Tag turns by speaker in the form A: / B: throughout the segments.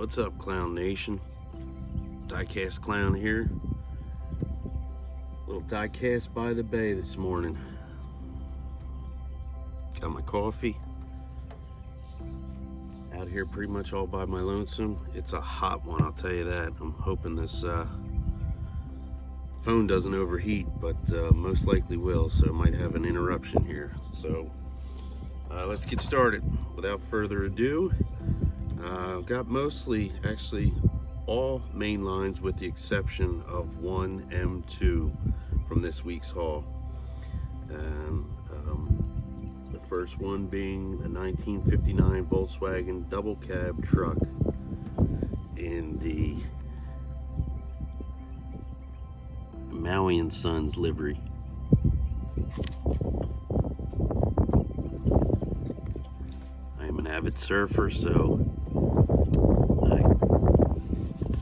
A: What's up, Clown Nation? Diecast Clown here. Little diecast by the bay this morning. Got my coffee. Out here pretty much all by my lonesome. It's a hot one, I'll tell you that. I'm hoping this phone doesn't overheat, but most likely will, so I might have an interruption here. So let's get started. Without further ado, I've got mostly, actually, all main lines with the exception of one M2 from this week's haul. And the first one being a 1959 Volkswagen double cab truck in the Maui and Sons livery. I am an avid surfer, so I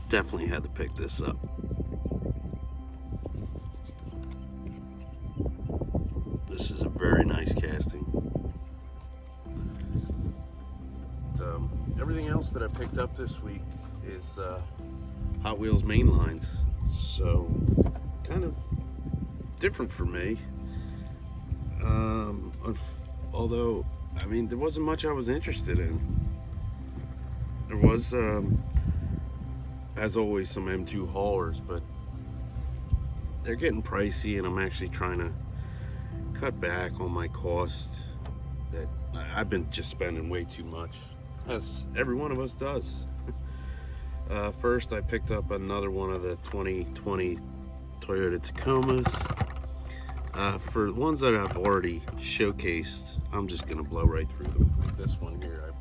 A: definitely had to pick this up. This is a very nice casting. Everything else that I picked up this week is Hot Wheels main lines, so kind of different for me. Although, I mean, there wasn't much I was interested in. There was, as always, some M2 haulers, but they're getting pricey, and I'm actually trying to cut back on my cost. That I've been just spending way too much, as every one of us does. First, I picked up another one of the 2020 Toyota Tacomas. For the ones that I've already showcased, I'm just gonna blow right through them. Like this one here,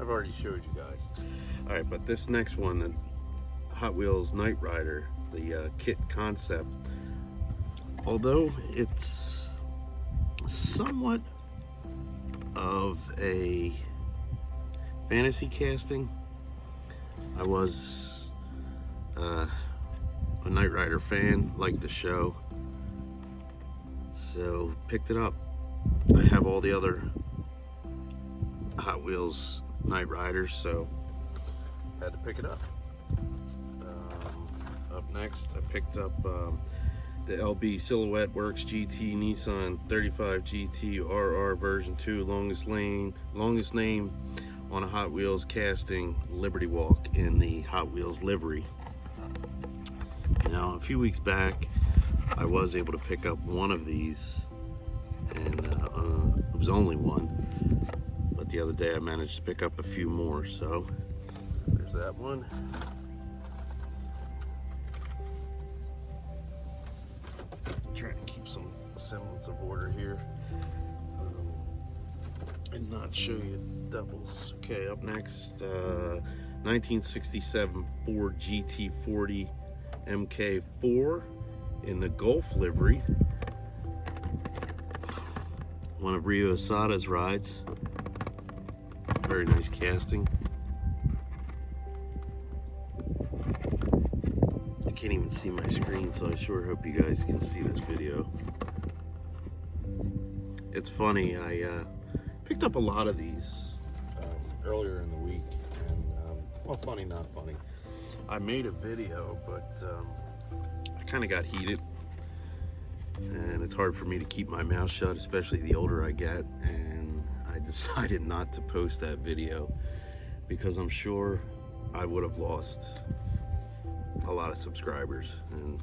A: I've already showed you guys. All right, but this next one, the Hot Wheels Knight Rider, the kit concept, although it's somewhat of a fantasy casting, I was a Knight Rider fan, liked the show, so picked it up. I have all the other Hot Wheels Knight Riders, so had to pick it up. Up next, I picked up the LB Silhouette Works GT Nissan 35 GT RR version 2, longest name on a Hot Wheels casting, Liberty Walk in the Hot Wheels livery. Now, a few weeks back, I was able to pick up one of these, and it was only one, but the other day I managed to pick up a few more, so there's that one. Trying to keep some semblance of order here and not show you doubles. Okay, up next, 1967 Ford GT40 MK4 in the Golf livery. One of Rio Asada's rides. Very nice casting. I can't even see my screen, so I sure hope you guys can see this video. It's funny, I picked up a lot of these earlier in the week, and well, funny, not funny. I made a video, but I kind of got heated, and it's hard for me to keep my mouth shut, especially the older I get, and I decided not to post that video because I'm sure I would have lost a lot of subscribers, and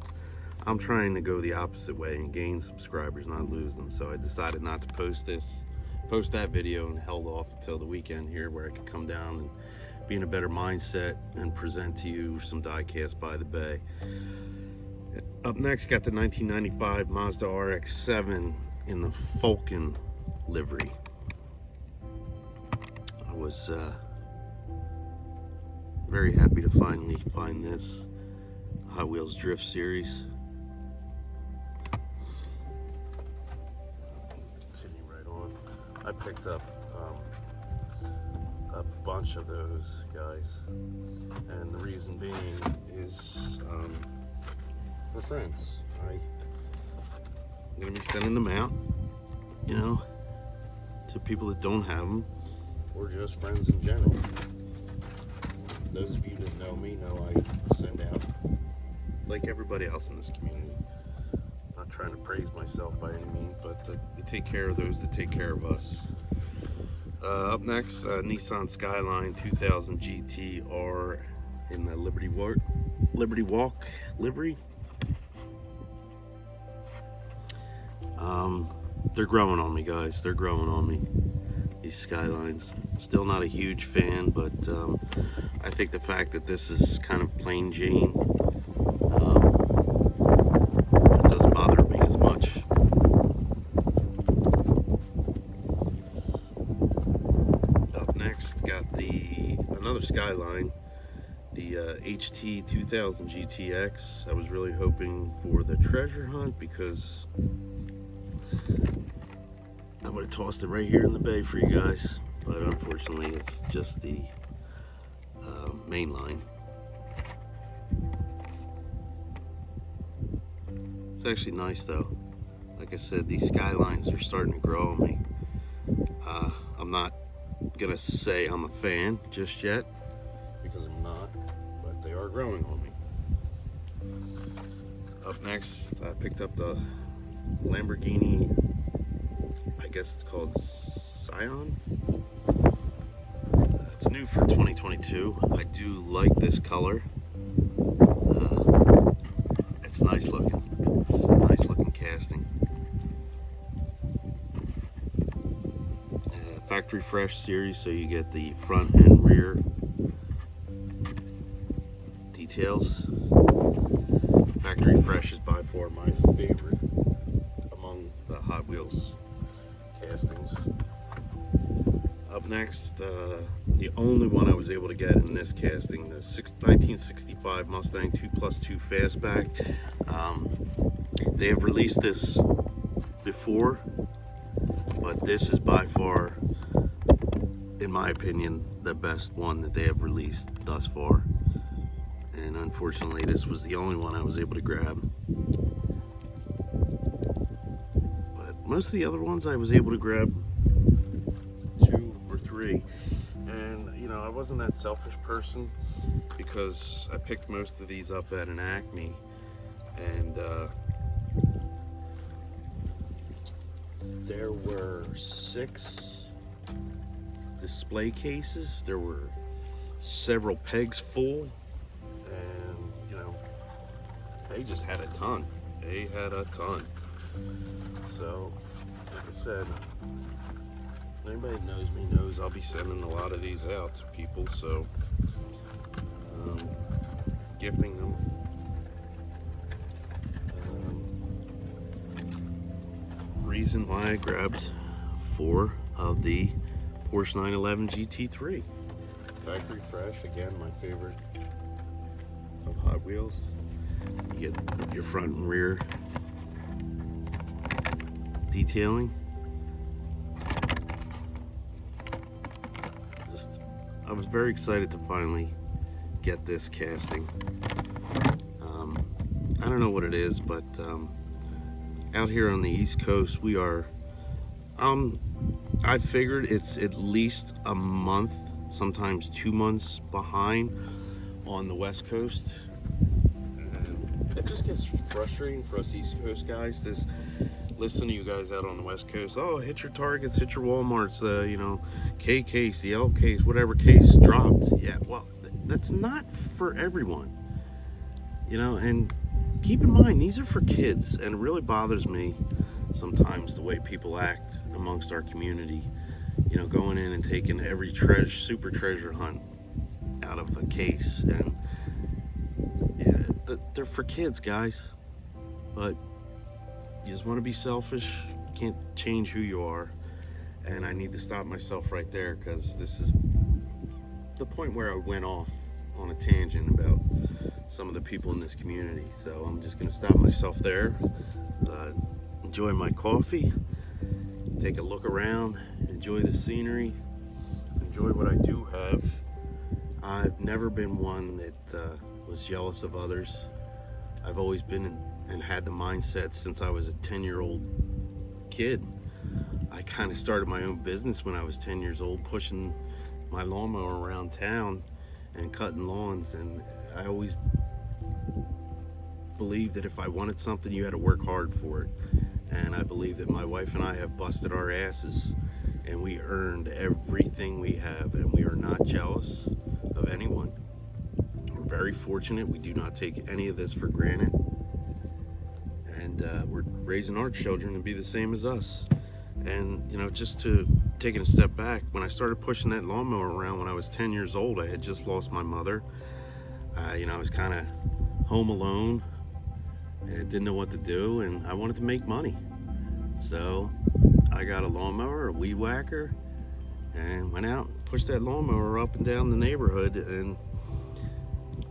A: I'm trying to go the opposite way and gain subscribers, not lose them. So I decided not to post that video, and held off until the weekend here, where I could come down and be in a better mindset and present to you some diecast by the bay. Up next, got the 1995 Mazda RX-7 in the Falcon livery. I was very happy to finally find this Hot Wheels Drift Series. Sitting right on. I picked up a bunch of those guys, and the reason being is for friends. I'm gonna be sending them out, you know, to people that don't have them, or just friends in general. those of you that know me know I send out, like everybody else in this community. Not trying to praise myself by any means, but to take care of those that take care of us. Up next, Nissan Skyline 2000 GT-R in the Livery. They're growing on me, guys. They're growing on me. These Skylines. Still not a huge fan, but I think the fact that this is kind of plain Jane, it doesn't bother me as much. Up next, got another Skyline, the HT 2000 GTX. I was really hoping for the treasure hunt because I would have tossed it right here in the bay for you guys, but unfortunately it's just the main line. It's actually nice though. Like I said, these Skylines are starting to grow on me. I'm not gonna say I'm a fan just yet, because I'm not, but they are growing on me. Up next, I picked up the Lamborghini, I guess it's called Scion. It's new for 2022. I do like this color. It's nice looking. It's a nice looking casting. Factory fresh series, so you get the front and rear details. Factory fresh is by far my favorite among the Hot Wheels castings. Up next, the only one I was able to get in this casting, the 1965 Mustang 2+2 Fastback. They have released this before, but this is by far, in my opinion, the best one that they have released thus far. And unfortunately, this was the only one I was able to grab. Most of the other ones I was able to grab 2 or 3, and you know, I wasn't that selfish person because I picked most of these up at an Acme, and there were 6 display cases, there were several pegs full, and you know, they just had a ton. They had a ton. So, like I said, anybody that knows me knows I'll be sending a lot of these out to people, so gifting them. Reason why I grabbed 4 of the Porsche 911 GT3. Factory fresh, again, my favorite of Hot Wheels. You get your front and rear detailing. I was very excited to finally get this casting. I don't know what it is, but out here on the East Coast, we are, I figured it's at least a month, sometimes 2 months behind on the West Coast. And it just gets frustrating for us East Coast guys to listen to you guys out on the West Coast. Oh, hit your Targets, hit your Walmarts, you know, K case, the L case, whatever case dropped. Yeah, well, that's not for everyone, you know. And keep in mind, these are for kids, and it really bothers me sometimes the way people act amongst our community, you know, going in and taking every super treasure hunt out of a case. And yeah, they're for kids, guys, but you just want to be selfish. You can't change who you are. And I need to stop myself right there, because this is the point where I went off on a tangent about some of the people in this community. So I'm just going to stop myself there, enjoy my coffee, take a look around, enjoy the scenery, enjoy what I do have. I've never been one that was jealous of others. I've always been and had the mindset since I was a 10-year-old kid. I kind of started my own business when I was 10 years old, pushing my lawnmower around town, and cutting lawns, and I always believed that if I wanted something, you had to work hard for it. And I believe that my wife and I have busted our asses, and we earned everything we have, and we are not jealous of anyone. We're very fortunate. We do not take any of this for granted, and we're raising our children to be the same as us. And you know, just to taking a step back, when I started pushing that lawnmower around when I was 10 years old, I had just lost my mother. You know, I was kind of home alone and didn't know what to do, and I wanted to make money. So I got a lawnmower, a weed whacker, and went out and pushed that lawnmower up and down the neighborhood, and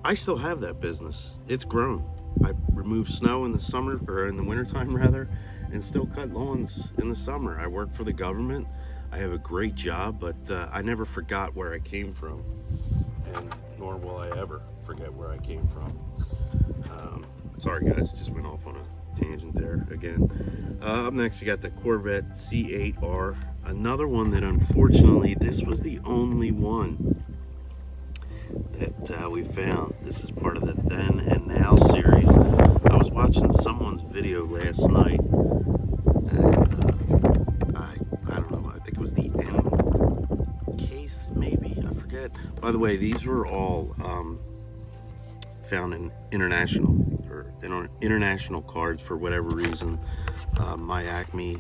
A: I still have that business. It's grown. I remove snow in the summer, or in the wintertime rather, and still cut lawns in the summer. I work for the government. I have a great job, but I never forgot where I came from, and nor will I ever forget where I came from. Sorry guys, just went off on a tangent there again. Up next, you got the Corvette C8r, another one that unfortunately, this was the only one that we found. This is part of the Then and Now series. I was watching someone's video last night, and I don't know, I think it was the end case, maybe, I forget. By the way, these were all found in international cards for whatever reason. My Acme,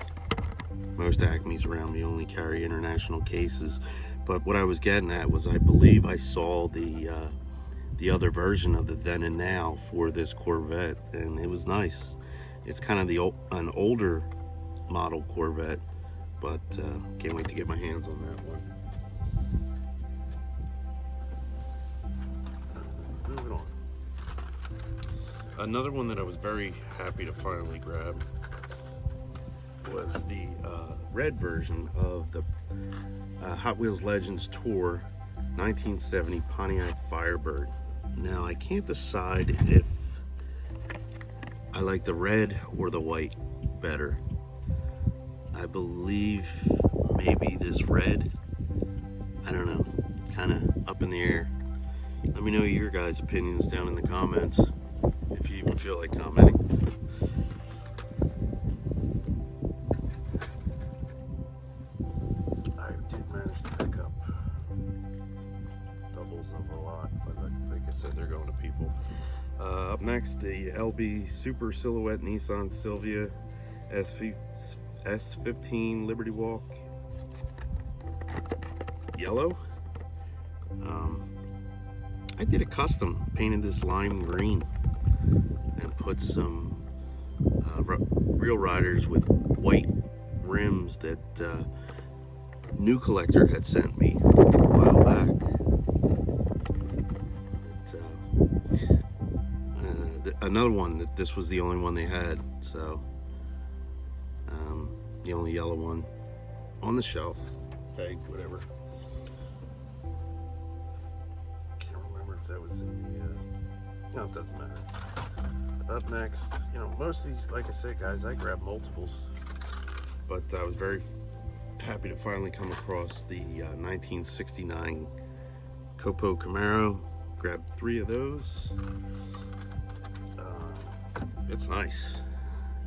A: most Acmes around me only carry international cases. But what I was getting at was, I believe I saw the other version of the Then and Now for this Corvette, and it was nice. It's kind of an older model Corvette, but can't wait to get my hands on that one. Moving on. Another one that I was very happy to finally grab was the red version of the Hot Wheels Legends Tour 1970 Pontiac Firebird. Now, I can't decide if I like the red or the white better. I believe maybe this red, I don't know, kind of up in the air. Let me know your guys' opinions down in the comments, if you even feel like commenting. I did manage to pick up doubles of a lot, but like I said, they're going to people. Up next, the LB Super Silhouette Nissan Sylvia S15 Liberty Walk yellow. I did a custom, painted this lime green and put some Real Riders with white rims that New Collector had sent me a while back. Another one that this was the only one they had, so the only yellow one on the shelf, pegged, whatever. Can't remember if that was in the no, it doesn't matter. Up next, you know, most of these, like I said guys, I grabbed multiples, but I was very happy to finally come across the 1969 Copo Camaro. Grabbed 3 of those. It's nice.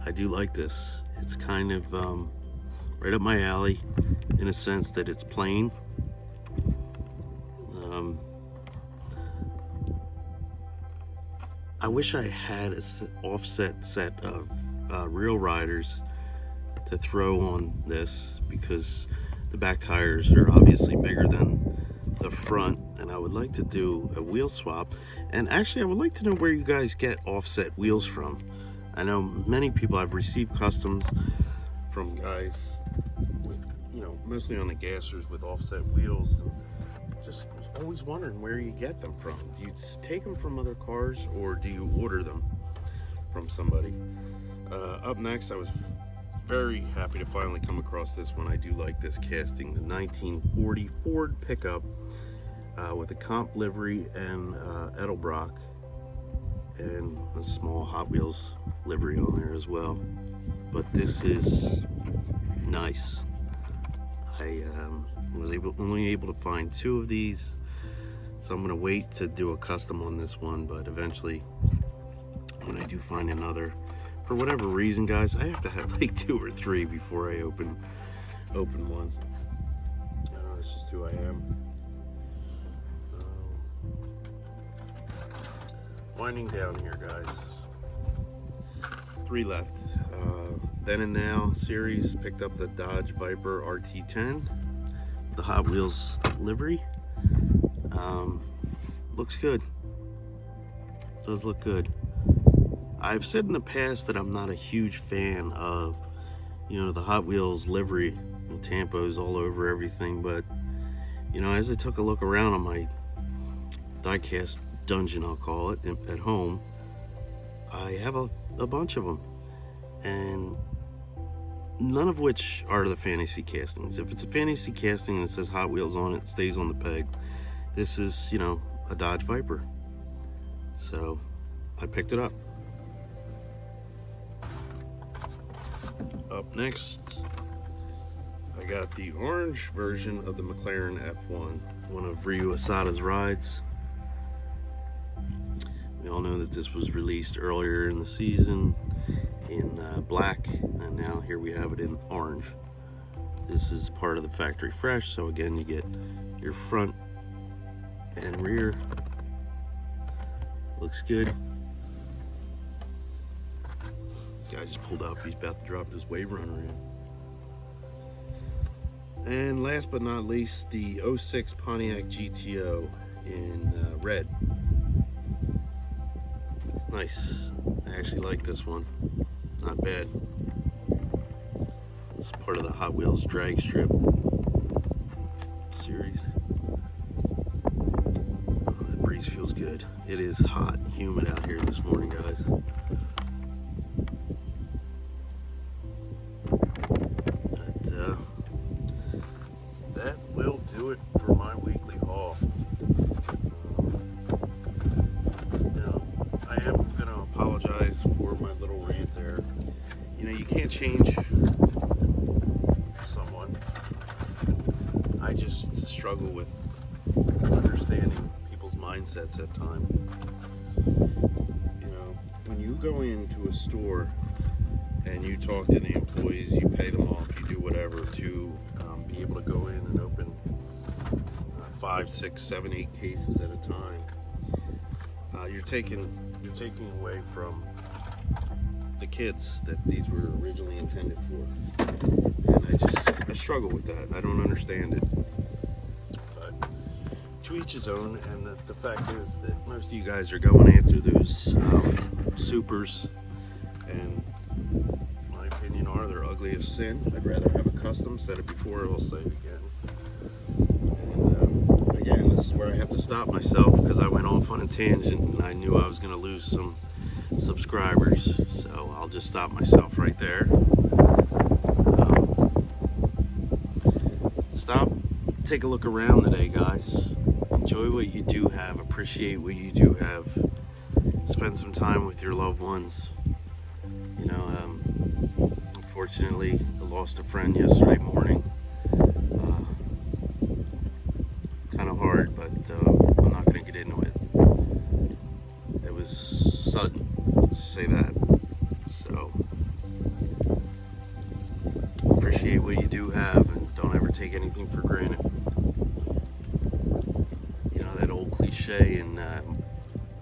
A: I do like this. It's kind of right up my alley in a sense that it's plain. I wish I had an offset set of Real Riders to throw on this, because the back tires are obviously bigger than the front, and I would like to do a wheel swap. And actually, I would like to know where you guys get offset wheels from. I know many people, I've received customs from guys with, you know, mostly on the gassers with offset wheels, and just was always wondering where you get them from. Do you take them from other cars, or do you order them from somebody? Up next, I was very happy to finally come across this one. I do like this casting, the 1940 Ford pickup with a comp livery and Edelbrock, and a small Hot Wheels livery on there as well. But this is nice. I was only able to find 2 of these. So I'm gonna wait to do a custom on this one, but eventually when I do find another, for whatever reason, guys, I have to have like 2 or 3 before I open one. I don't know, it's just who I am. Winding down here, guys. 3 left. Then and Now series, picked up the Dodge Viper RT10, the Hot Wheels livery. Looks good. Does look good. I've said in the past that I'm not a huge fan of, you know, the Hot Wheels livery and tampos all over everything, but, you know, as I took a look around on my diecast dungeon, I'll call it, at home, I have a bunch of them, and none of which are the fantasy castings. If it's a fantasy casting and it says Hot Wheels on it, stays on the peg. This is, you know, a Dodge Viper. So I picked it up. Up next, I got the orange version of the McLaren F1, one of Ryu Asada's rides. We all know that this was released earlier in the season in black, and now here we have it in orange. This is part of the factory fresh, so again, you get your front and rear. Looks good. Guy just pulled up. He's about to drop his wave runner in. And last but not least, the 06 Pontiac Gto in red. Nice. I actually like this one. Not bad. It's part of the Hot Wheels drag strip series. The breeze feels good. It is hot and humid out here this morning, guys. But that will do it for my weekly haul. You know, I am going to apologize for my little rant there. You know, you can't change someone. I just struggle with understanding people's mindsets at times. You know, when you go into a store and you talk to the employees, you pay them off, you do whatever to be able to go in and open 5, 6, 7, 8 cases at a time. You're taking away from the kids that these were originally intended for, and I struggle with that. I don't understand it, but to each his own. And the fact is that most of you guys are going after those supers, and my opinion are they're ugly as sin. I'd rather have a custom. Said it before, I'll say it again. And again, this is where I have to stop myself because I went off on a tangent and I knew I was going to lose some subscribers, so I'll just stop myself right there. Stop, take a look around today, guys. Enjoy what you do have, appreciate what you do have, spend some time with your loved ones. You know, unfortunately I lost a friend yesterday morning. Kind of hard, but I'm not going to get into it. It was sudden, let's say that. So appreciate what you do have and don't ever take anything for granted. You know, that old cliche in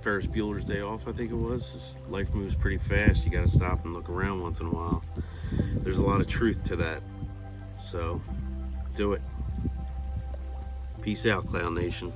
A: Ferris Bueller's Day Off, I think it was, life moves pretty fast, you got to stop and look around once in a while. There's a lot of truth to that, so do it. Peace out, Clown Nation.